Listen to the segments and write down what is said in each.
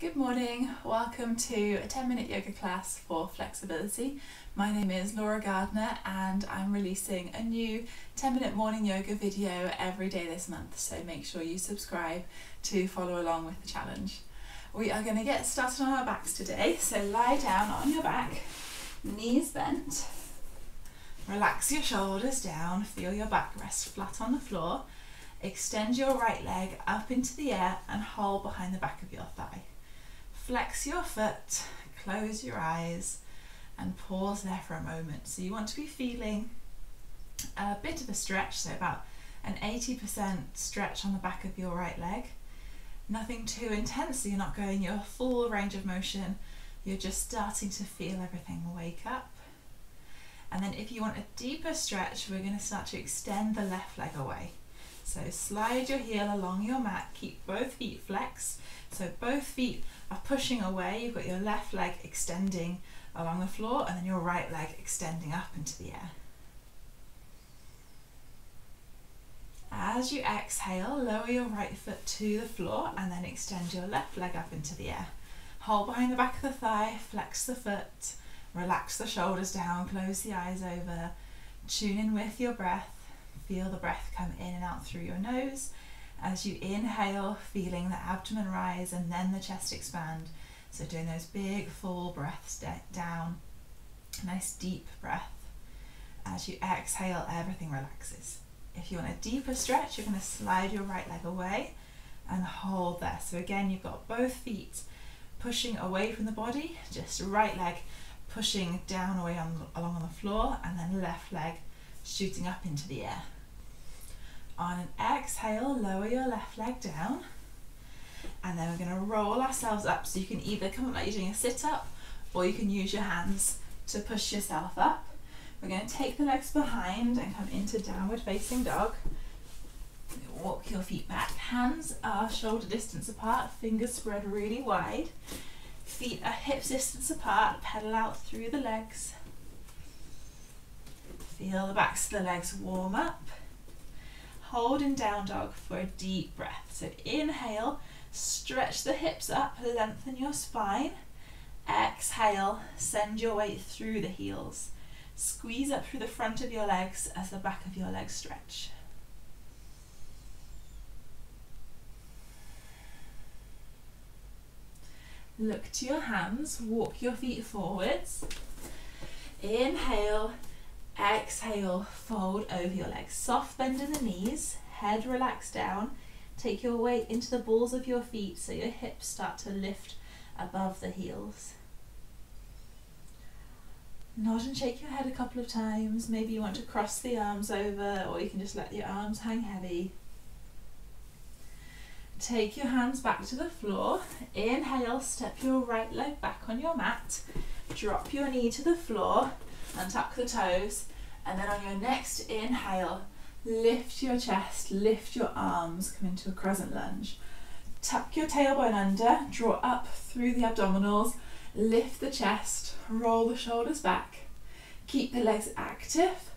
Good morning, welcome to a 10-minute yoga class for flexibility. My name is Laura Gardner and I'm releasing a new 10-minute morning yoga video every day this month, so make sure you subscribe to follow along with the challenge. We are going to get started on our backs today, so lie down on your back, knees bent, relax your shoulders down, feel your back rest flat on the floor, extend your right leg up into the air and hold behind the back of your thigh. Flex your foot, close your eyes and pause there for a moment. So you want to be feeling a bit of a stretch, so about an 80% stretch on the back of your right leg. Nothing too intense, so you're not going your full range of motion, you're just starting to feel everything wake up. And then if you want a deeper stretch, we're going to start to extend the left leg away. So slide your heel along your mat, keep both feet flexed, so both feet are pushing away, you've got your left leg extending along the floor and then your right leg extending up into the air. As you exhale, lower your right foot to the floor and then extend your left leg up into the air. Hold behind the back of the thigh, flex the foot, relax the shoulders down, close the eyes over, tune in with your breath. Feel the breath come in and out through your nose. As you inhale, feeling the abdomen rise and then the chest expand. So doing those big full breaths down. Nice deep breath. As you exhale, everything relaxes. If you want a deeper stretch, you're going to slide your right leg away and hold there. So again, you've got both feet pushing away from the body, just right leg pushing down away along on the floor and then left leg shooting up into the air. On an exhale, lower your left leg down and then we're going to roll ourselves up, so you can either come up like you're doing a sit-up or you can use your hands to push yourself up. We're going to take the legs behind and come into downward facing dog. Walk your feet back, hands are shoulder distance apart, fingers spread really wide, feet are hips distance apart, pedal out through the legs. Feel the backs of the legs warm up. Hold in down dog for a deep breath. So inhale, stretch the hips up, lengthen your spine. Exhale, send your weight through the heels. Squeeze up through the front of your legs as the back of your legs stretch. Look to your hands, walk your feet forwards. Inhale, exhale, fold over your legs. Soft bend in the knees, head relax down. Take your weight into the balls of your feet so your hips start to lift above the heels. Nod and shake your head a couple of times. Maybe you want to cross the arms over, or you can just let your arms hang heavy. Take your hands back to the floor. Inhale, step your right leg back on your mat. Drop your knee to the floor and tuck the toes, and then on your next inhale, lift your chest, lift your arms, come into a crescent lunge. Tuck your tailbone under, draw up through the abdominals, lift the chest, roll the shoulders back. Keep the legs active,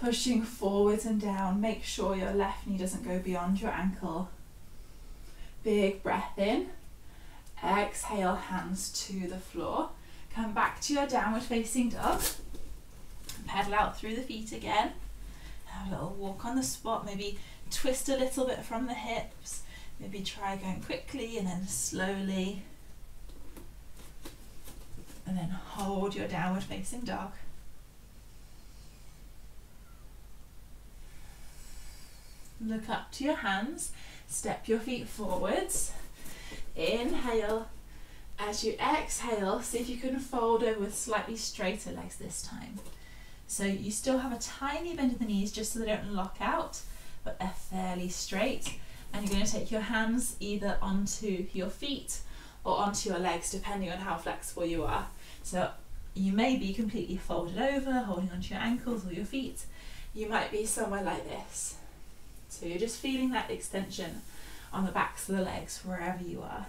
pushing forwards and down. Make sure your left knee doesn't go beyond your ankle. Big breath in. Exhale, hands to the floor. Come back to your downward facing dog. Pedal out through the feet again. Have a little walk on the spot, maybe twist a little bit from the hips, maybe try going quickly and then slowly, and then hold your downward facing dog. Look up to your hands, step your feet forwards, inhale. As you exhale, see if you can fold over with slightly straighter legs this time. So you still have a tiny bend in the knees just so they don't lock out, but they're fairly straight. And you're going to take your hands either onto your feet or onto your legs, depending on how flexible you are. So you may be completely folded over, holding onto your ankles or your feet. You might be somewhere like this. So you're just feeling that extension on the backs of the legs, wherever you are.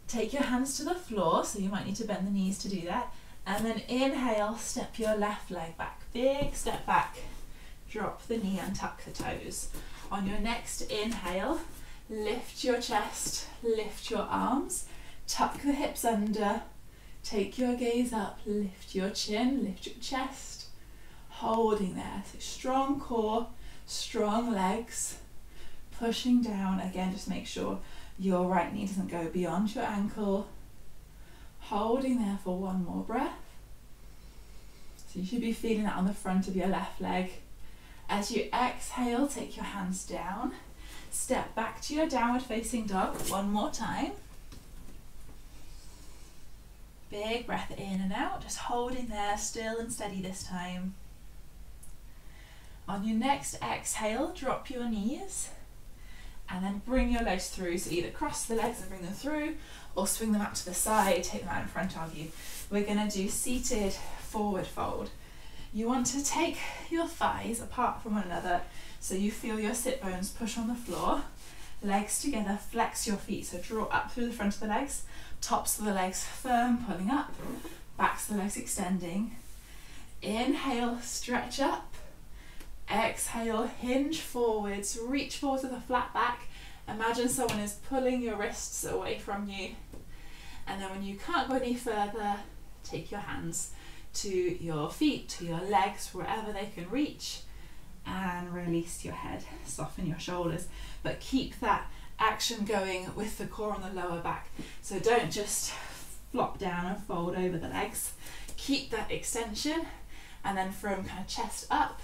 Take your hands to the floor, so you might need to bend the knees to do that. And then inhale, step your left leg back. Big step back. Drop the knee and tuck the toes. On your next inhale, Lift your chest, lift your arms, tuck the hips under, take your gaze up, lift your chin, lift your chest, holding there. So strong core, strong legs, pushing down. Again, just make sure your right knee doesn't go beyond your ankle. Holding there for one more breath. So you should be feeling that on the front of your left leg. As you exhale, take your hands down. Step back to your downward facing dog one more time. Big breath in and out, just holding there, still and steady this time. On your next exhale, drop your knees and then bring your legs through. So either cross the legs and bring them through or swing them out to the side, take them out in front of you. We're going to do seated forward fold. You want to take your thighs apart from one another so you feel your sit bones push on the floor. Legs together, flex your feet, so draw up through the front of the legs, tops of the legs firm, pulling up, backs of the legs extending. Inhale, stretch up. Exhale, hinge forwards, reach forward with a flat back. Imagine someone is pulling your wrists away from you. And then when you can't go any further, take your hands to your feet, to your legs, wherever they can reach, and release your head, soften your shoulders, but keep that action going with the core on the lower back. So don't just flop down and fold over the legs. Keep that extension, and then from kind of chest up,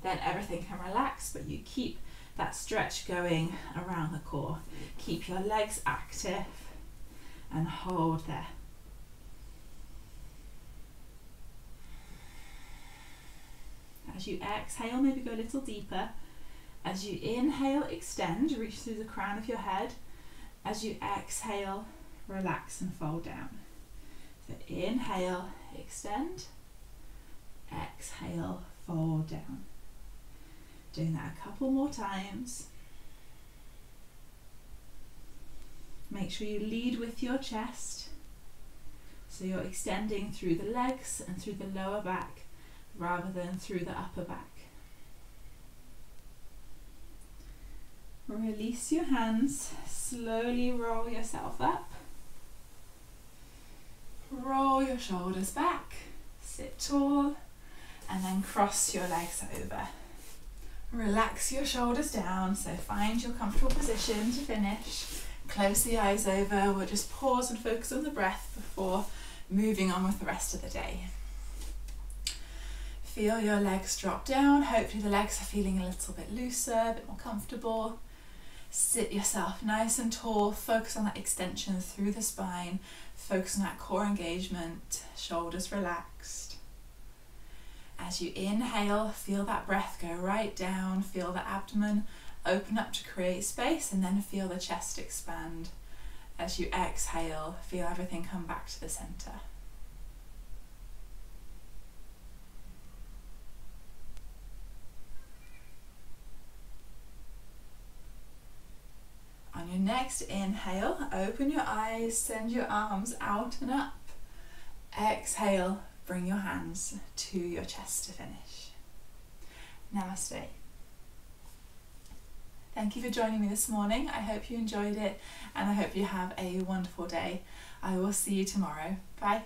then everything can relax, but you keep that stretch going around the core. Keep your legs active and hold there. As you exhale, maybe go a little deeper. As you inhale, extend, reach through the crown of your head. As you exhale, relax and fold down. So inhale, extend. Exhale, fold down. Doing that a couple more times. Make sure you lead with your chest. So you're extending through the legs and through the lower back, rather than through the upper back. Release your hands, slowly roll yourself up. Roll your shoulders back, sit tall, and then cross your legs over. Relax your shoulders down, so find your comfortable position to finish. Close the eyes over. We'll just pause and focus on the breath before moving on with the rest of the day. Feel your legs drop down. Hopefully the legs are feeling a little bit looser, a bit more comfortable. Sit yourself nice and tall. Focus on that extension through the spine. Focus on that core engagement. Shoulders relaxed. As you inhale, feel that breath go right down. Feel the abdomen open up to create space, and then feel the chest expand. As you exhale, feel everything come back to the center. On your next inhale, open your eyes, send your arms out and up. Exhale, bring your hands to your chest to finish. Namaste. Thank you for joining me this morning. I hope you enjoyed it, and I hope you have a wonderful day. I will see you tomorrow. Bye.